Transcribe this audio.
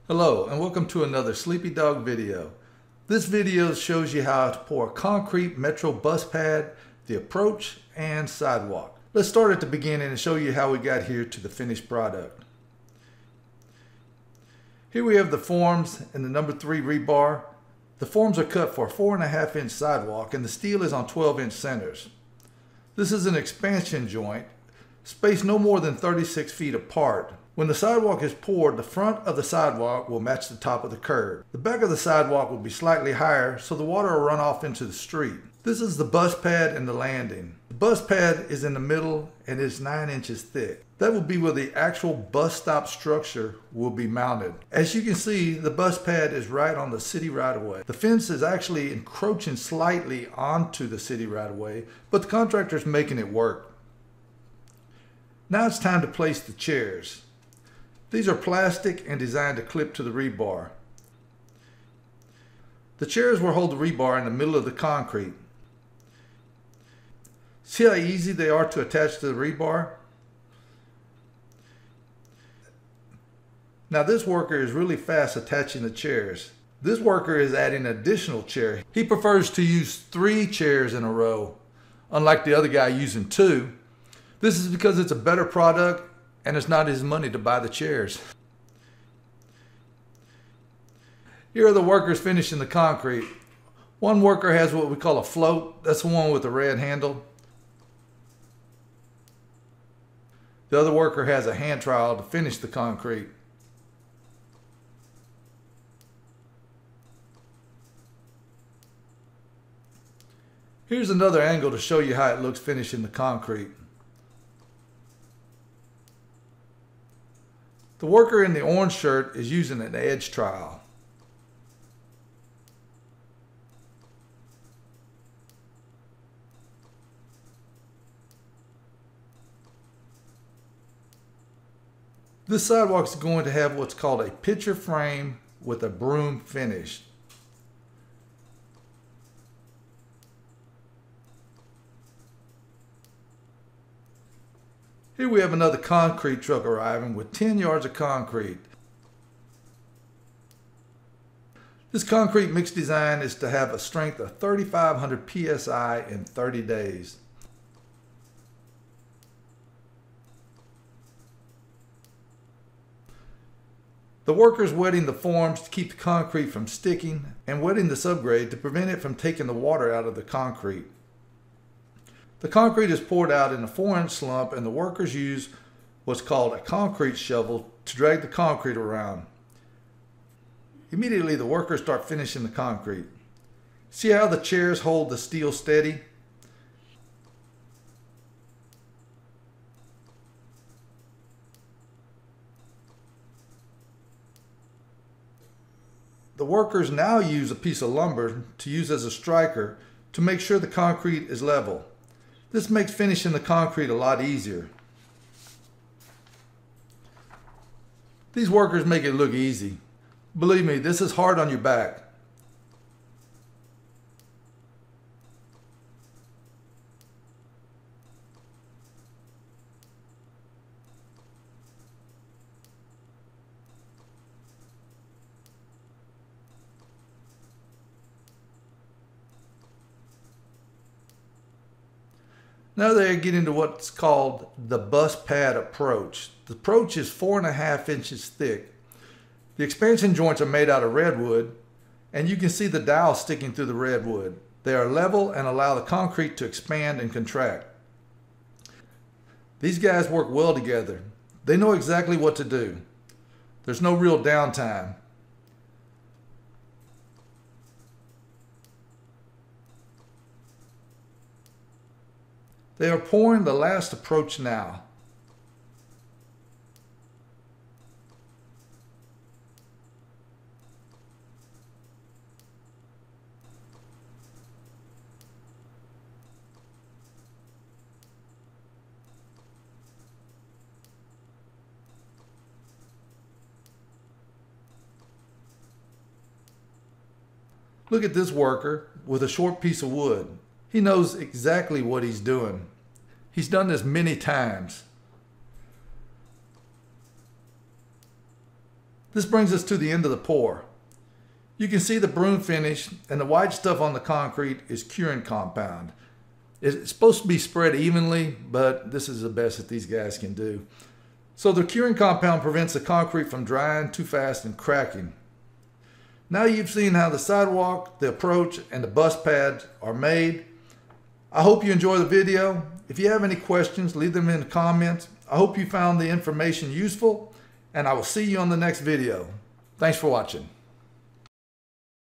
Hello and welcome to another Sleepy Dog video. This video shows you how to pour a concrete metro bus pad, the approach, and sidewalk. Let's start at the beginning and show you how we got here to the finished product. Here we have the forms and the number 3 rebar. The forms are cut for a 4.5 inch sidewalk and the steel is on 12 inch centers. This is an expansion joint, spaced no more than 36 feet apart. When the sidewalk is poured, the front of the sidewalk will match the top of the curb. The back of the sidewalk will be slightly higher so the water will run off into the street. This is the bus pad and the landing. The bus pad is in the middle and is 9 inches thick. That will be where the actual bus stop structure will be mounted. As you can see, the bus pad is right on the city right-of-way. The fence is actually encroaching slightly onto the city right-of-way, but the contractor is making it work. Now it's time to place the chairs. These are plastic and designed to clip to the rebar. The chairs will hold the rebar in the middle of the concrete. See how easy they are to attach to the rebar? Now this worker is really fast attaching the chairs. This worker is adding an additional chair. He prefers to use 3 chairs in a row, unlike the other guy using 2. This is because it's a better product and it's not his money to buy the chairs. Here are the workers finishing the concrete. One worker has what we call a float. That's the one with the red handle. The other worker has a hand trowel to finish the concrete. Here's another angle to show you how it looks finishing the concrete. The worker in the orange shirt is using an edge trowel. This sidewalk is going to have what's called a picture frame with a broom finish. Here we have another concrete truck arriving with 10 yards of concrete. This concrete mix design is to have a strength of 3,500 psi in 30 days. The workers wetting the forms to keep the concrete from sticking and wetting the subgrade to prevent it from taking the water out of the concrete. The concrete is poured out in a 4-inch slump and the workers use what's called a concrete shovel to drag the concrete around. Immediately the workers start finishing the concrete. See how the chairs hold the steel steady? The workers now use a piece of lumber to use as a striker to make sure the concrete is level. This makes finishing the concrete a lot easier. These workers make it look easy. Believe me, this is hard on your back. Now they get into what's called the bus pad approach. The approach is 4.5 inches thick. The expansion joints are made out of redwood, and you can see the dowel sticking through the redwood. They are level and allow the concrete to expand and contract. These guys work well together. They know exactly what to do. There's no real downtime. They are pouring the last approach now. Look at this worker with a short piece of wood. He knows exactly what he's doing. He's done this many times. This brings us to the end of the pour. You can see the broom finish, and the white stuff on the concrete is curing compound. It's supposed to be spread evenly, but this is the best that these guys can do. So the curing compound prevents the concrete from drying too fast and cracking. Now you've seen how the sidewalk, the approach, and the bus pads are made. I hope you enjoy the video. If you have any questions, leave them in the comments. I hope you found the information useful, and I will see you on the next video. Thanks for watching.